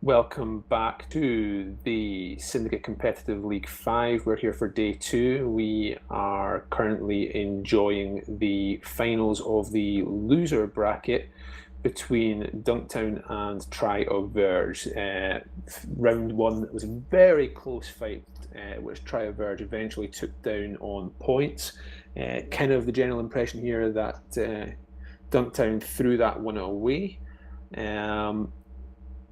Welcome back to the Syndicate Competitive League 5. We're here for day 2. We are currently enjoying the finals of the loser bracket between Dunktown and Tri of Verge. Round 1 was a very close fight, which Tri of Verge eventually took down on points. Kind of the general impression here that Dunktown threw that one away.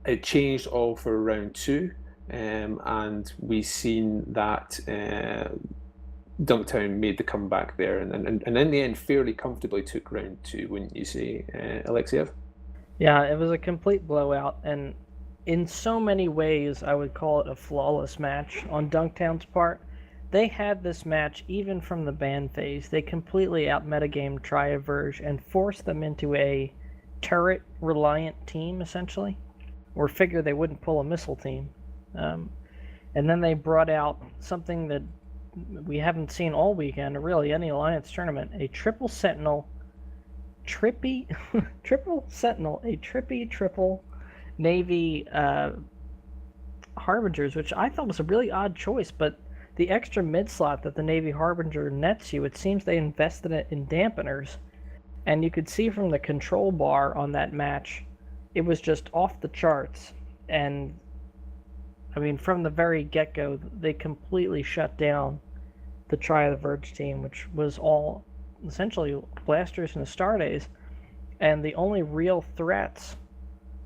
It changed all for round 2, and we've seen that Dunktown made the comeback there, and in the end fairly comfortably took round 2, wouldn't you say, Alexiev? Yeah, it was a complete blowout, and in so many ways I would call it a flawless match on Dunktown's part. They had this match even from the ban phase. They completely out-metagamed Tri-Verge and forced them into a turret-reliant team, essentially, or figured they wouldn't pull a missile team. And then they brought out something that we haven't seen all weekend, or really any Alliance tournament, a triple Sentinel, triple Navy Harbingers, which I thought was a really odd choice, but the extra mid slot that the Navy Harbinger nets you, it seems they invested it in dampeners, and you could see from the control bar on that match, it was just off the charts. And I mean, from the very get-go, they completely shut down the Tri the Verge team, which was all essentially blasters and Astartes, and the only real threats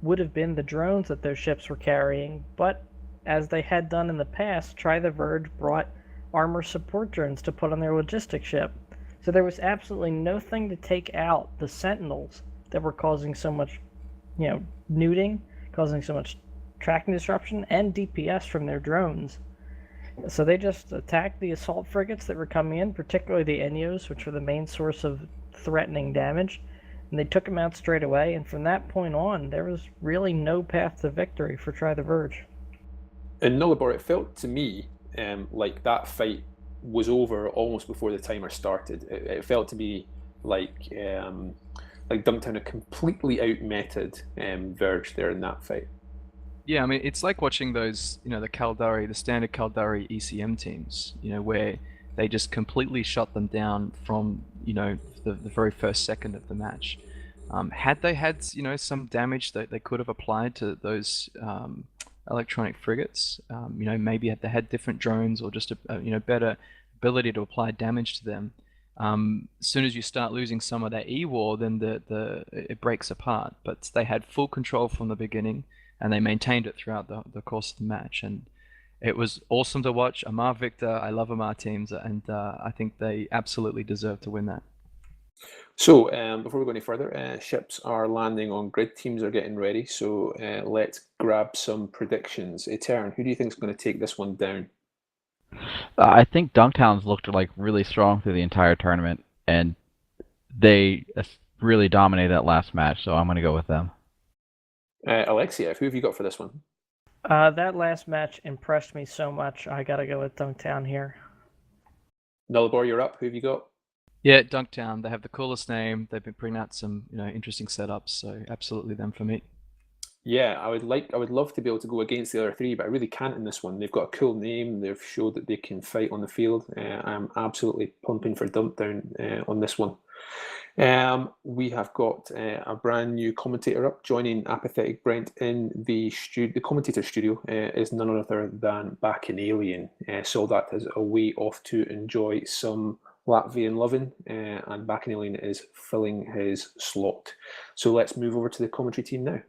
would have been the drones that those ships were carrying, but as they had done in the past, Tri the Verge brought armor support drones to put on their logistics ship. So there was absolutely nothing to take out the Sentinels that were causing so much, neuting, causing so much tracking disruption and DPS from their drones. So they just attacked the assault frigates that were coming in, particularly the Enyos, which were the main source of threatening damage, and they took them out straight away, and from that point on, there was really no path to victory for Tri the Verge. In Nullarbor, it felt to me like that fight was over almost before the timer started. It felt to be like Dunktown had completely out-meted Verge there in that fight. Yeah, I mean, it's like watching those, the standard Caldari ECM teams, where they just completely shut them down from, the very first second of the match. Had they had, some damage that they could have applied to those electronic frigates, maybe had they had different drones or just a better ability to apply damage to them. As soon as you start losing some of that E-War, then it breaks apart. But they had full control from the beginning, and they maintained it throughout the course of the match. And it was awesome to watch. Amar Victor, I love Amar teams, and I think they absolutely deserve to win that. So before we go any further, ships are landing on grid, teams are getting ready, so let's grab some predictions. Etern, who do you think is going to take this one down? I think Dunktown's looked like really strong through the entire tournament, and they really dominated that last match, so I'm going to go with them. Alexiev, who have you got for this one? That last match impressed me so much. I got to go with Dunktown here. Nullarbor, you're up. Who have you got? Yeah, Dunktown. They have the coolest name. They've been bringing out some, interesting setups. So absolutely them for me. Yeah, I would love to be able to go against the other three, but I really can't in this one. They've got a cool name. They've showed that they can fight on the field. I'm absolutely pumping for Dunktown on this one. We have got a brand new commentator up, joining Apathetic Brent in the commentator studio is none other than Bacchanalian. So that is a way off to enjoy some Latvian loving, and Bacchanalian is filling his slot. So let's move over to the commentary team now.